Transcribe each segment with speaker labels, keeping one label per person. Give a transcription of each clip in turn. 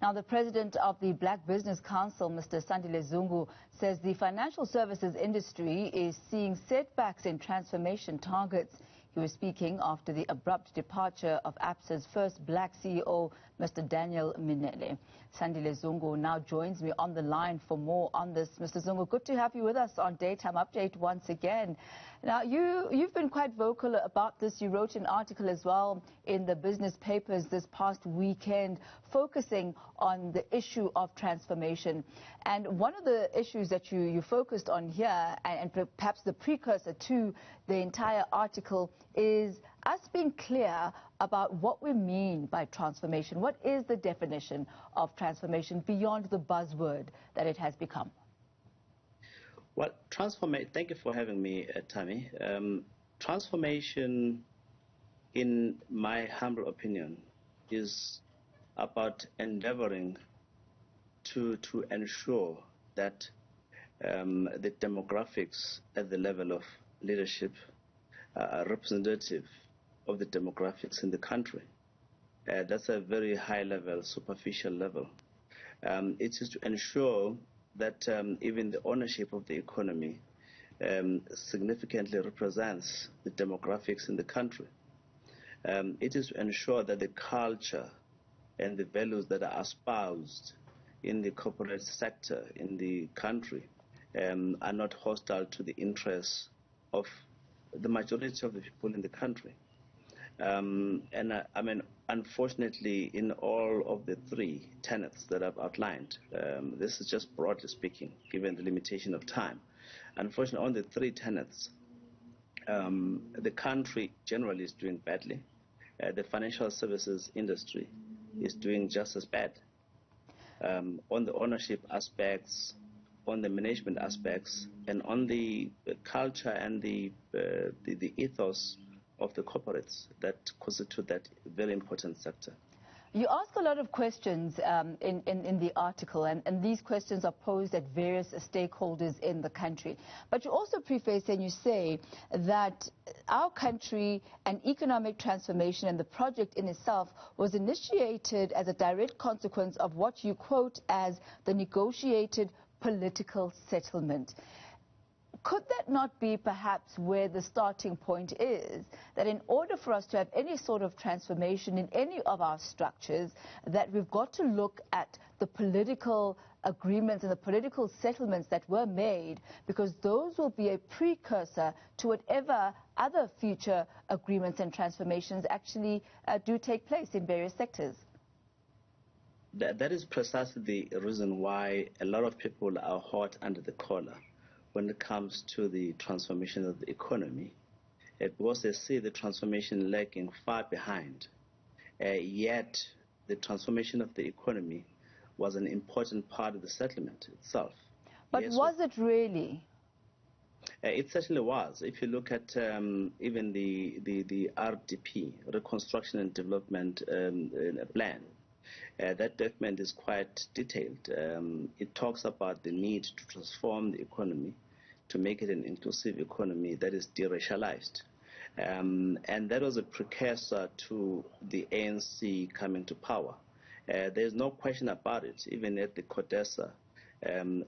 Speaker 1: Now, the president of the Black Business Council, Mr. Sandile Zungu, says the financial services industry is seeing setbacks in transformation targets. He was speaking after the abrupt departure of Absa's first black CEO, Mr. Mminele. Sandile Zungu now joins me on the line for more on this. Mr. Zungu, good to have you with us on Daytime Update once again. Now, you've been quite vocal about this. You wrote an article as well in the business papers this past weekend, focusing on the issue of transformation. And one of the issues that you focused on here, and perhaps the precursor to the entire article, is us being clear about what we mean by transformation. What is the definition of transformation beyond the buzzword that it has become?
Speaker 2: Well, thank you for having me, Tammy. Transformation, in my humble opinion, is about endeavoring to ensure that the demographics at the level of leadership are representative of the demographics in the country. That's a very high level, superficial level. It is to ensure that even the ownership of the economy significantly represents the demographics in the country. It is to ensure that the culture and the values that are espoused in the corporate sector in the country are not hostile to the interests of the majority of the people in the country. I mean, unfortunately, in all of the three tenets that I've outlined, this is just broadly speaking, given the limitation of time. Unfortunately, on the three tenets, the country generally is doing badly. The financial services industry is doing just as bad. On the ownership aspects, on the management aspects, and on the culture and the ethos of the corporates that constitute that very important sector.
Speaker 1: You ask a lot of questions in the article, and these questions are posed at various stakeholders in the country. But you also preface and you say that our country and economic transformation and the project in itself was initiated as a direct consequence of what you quote as the negotiated political settlement. Could that not be perhaps where the starting point is, that in order for us to have any sort of transformation in any of our structures, that we've got to look at the political agreements and the political settlements that were made, because those will be a precursor to whatever other future agreements and transformations actually do take place in various sectors?
Speaker 2: That is precisely the reason why a lot of people are hot under the collar when it comes to the transformation of the economy, because they see the transformation lagging far behind. Yet the transformation of the economy was an important part of the settlement itself.
Speaker 1: But yes, was it really?
Speaker 2: It certainly was. If you look at even the RDP, Reconstruction and Development Plan, that document is quite detailed. It talks about the need to transform the economy to make it an inclusive economy that is deracialized. And that was a precursor to the ANC coming to power. There's no question about it. Even at the CODESA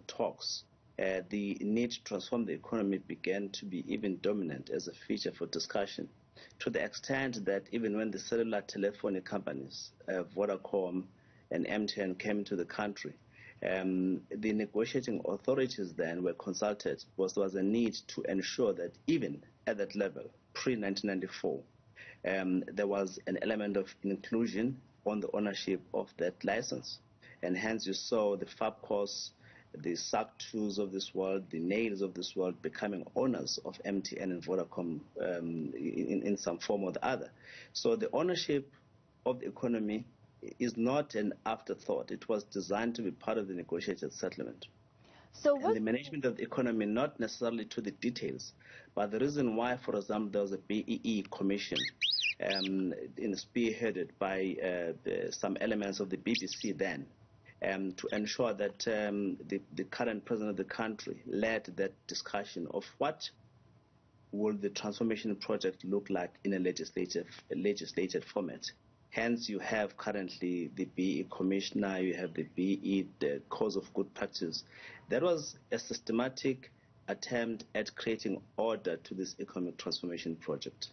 Speaker 2: talks, the need to transform the economy began to be even dominant as a feature for discussion, to the extent that even when the cellular telephony companies, Vodacom and MTN, came to the country, the negotiating authorities then were consulted, because there was a need to ensure that even at that level, pre-1994, there was an element of inclusion on the ownership of that license. And hence you saw the FABCOs, the SAC2s of this world, the NAILs of this world becoming owners of MTN and Vodacom in some form or the other. So the ownership of the economy is not an afterthought. It was designed to be part of the negotiated settlement. So and the management of the economy, not necessarily to the details, but the reason why, for example, there was a BEE commission spearheaded by some elements of the BBC then, to ensure that the current president of the country led that discussion of what will the transformation project look like in a legislative format. Hence, you have currently the BE commissioner, you have the BE, the cause of good practice. That was a systematic attempt at creating order to this economic transformation project.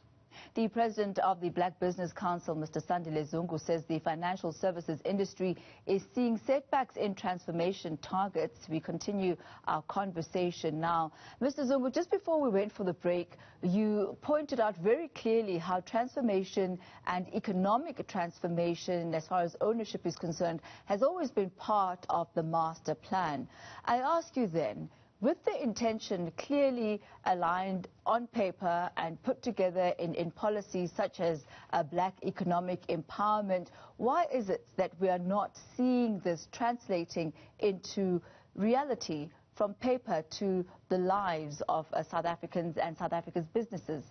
Speaker 1: The president of the Black Business Council, Mr. Sandile Zungu, says the financial services industry is seeing setbacks in transformation targets. We continue our conversation now. Mr. Zungu, just before we went for the break, you pointed out very clearly how transformation and economic transformation, as far as ownership is concerned, has always been part of the master plan. I ask you then, with the intention clearly aligned on paper and put together in policies such as black economic empowerment, why is it that we are not seeing this translating into reality from paper to the lives of South Africans and South Africa's businesses?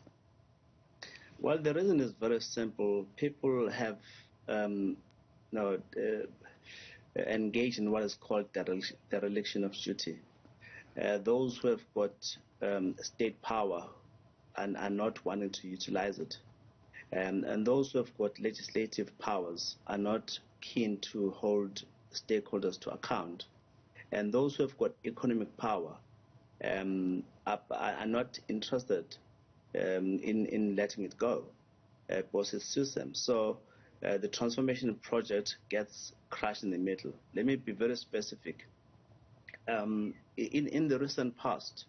Speaker 2: Well, the reason is very simple. People have engaged in what is called dereliction of duty. Those who have got state power and are not wanting to utilize it, and those who have got legislative powers are not keen to hold stakeholders to account, and those who have got economic power are not interested in letting it go because it suits them. So the transformation project gets crushed in the middle. Let me be very specific. In the recent past,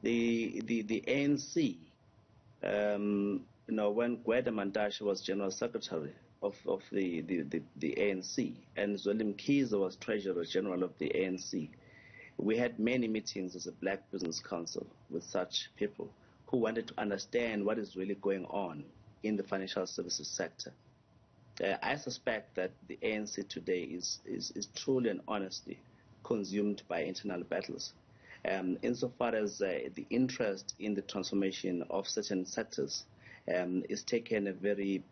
Speaker 2: the ANC, when Gwede Mantashe was General Secretary of the ANC and Zweli Mkhize was Treasurer General of the ANC, we had many meetings as a Black Business Council with such people who wanted to understand what is really going on in the financial services sector. I suspect that the ANC today is truly and honestly consumed by internal battles. Insofar as the interest in the transformation of certain sectors is taken a very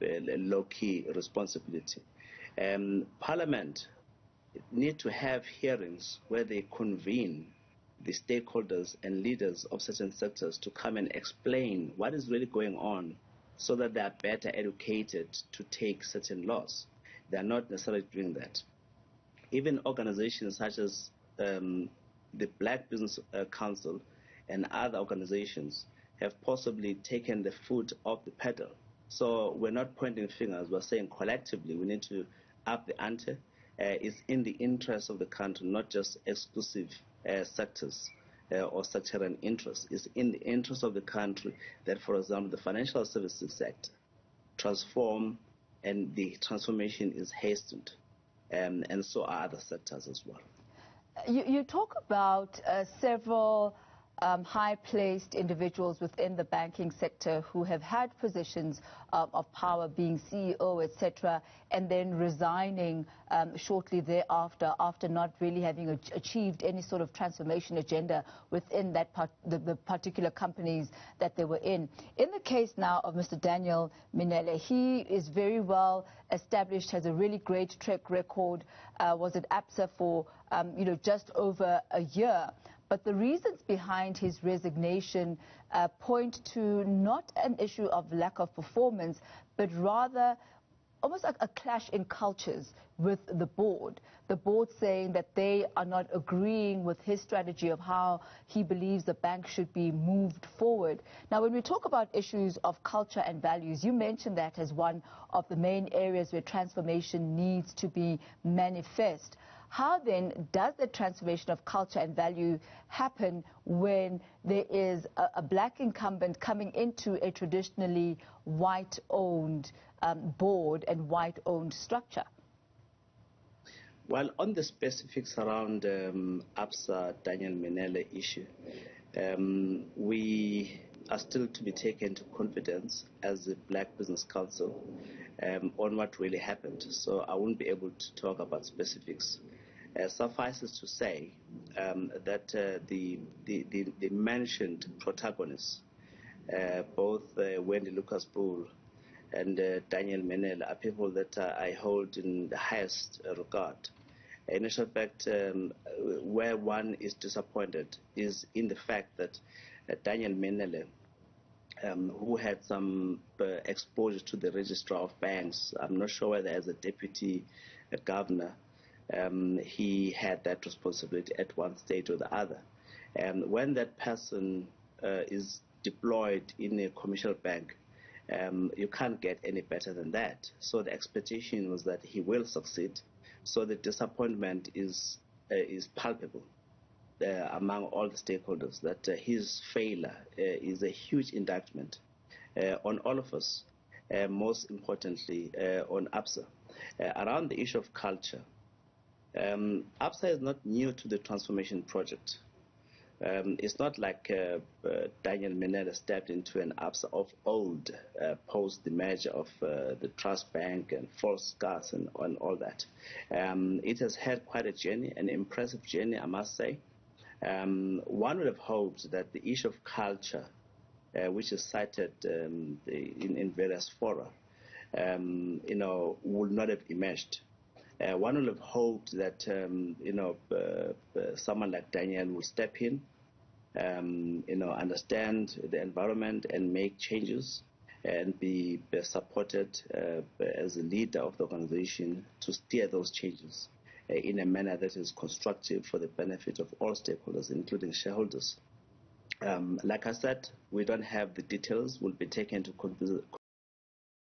Speaker 2: low-key responsibility. Parliament need to have hearings where they convene the stakeholders and leaders of certain sectors to come and explain what is really going on so that they are better educated to take certain laws. They are not necessarily doing that. Even organizations such as the Black Business Council and other organizations have possibly taken the foot off the pedal. So we're not pointing fingers, we're saying collectively we need to up the ante. It's in the interest of the country, not just exclusive sectors or sectarian interests. It's in the interest of the country that, for example, the financial services sector transform and the transformation is hastened. And so are other sectors as well.
Speaker 1: You talk about several high-placed individuals within the banking sector who have had positions of power, being CEO, etc., and then resigning shortly thereafter after not really having achieved any sort of transformation agenda within that the particular companies that they were in. In the case now of Mr. Daniel Mminele, he is very well established, has a really great track record, was at Absa for just over a year. But the reasons behind his resignation point to not an issue of lack of performance, but rather almost like a clash in cultures with the board. The board saying that they are not agreeing with his strategy of how he believes the bank should be moved forward. Now, when we talk about issues of culture and values, you mentioned that as one of the main areas where transformation needs to be manifest. How then does the transformation of culture and value happen when there is a black incumbent coming into a traditionally white-owned board and white-owned structure?
Speaker 2: Well, on the specifics around Absa Daniel Mminele issue, we are still to be taken to confidence as the Black Business Council on what really happened. So I won't be able to talk about specifics. Suffices to say that the mentioned protagonists, both Wendy Lucas Bull and Daniel Mminele, are people that I hold in the highest regard. In actual fact, where one is disappointed is in the fact that Daniel Mminele who had some exposure to the registrar of banks. I'm not sure whether as a deputy governor he had that responsibility at one stage or the other. When that person is deployed in a commercial bank, you can't get any better than that. So the expectation was that he will succeed. So the disappointment is palpable among all the stakeholders that his failure is a huge indictment on all of us, most importantly on Absa. Around the issue of culture, Absa is not new to the transformation project. It's not like Daniel Mminele stepped into an Absa of old post the merger of the Trust Bank and False Gas and all that. It has had quite a journey, an impressive journey, I must say. One would have hoped that the issue of culture, which is cited in various fora, would not have emerged. One would have hoped that someone like Daniel will step in, understand the environment and make changes, and be supported as a leader of the organization to steer those changes in a manner that is constructive for the benefit of all stakeholders, including shareholders. Like I said, we don't have the details. We'll be taken to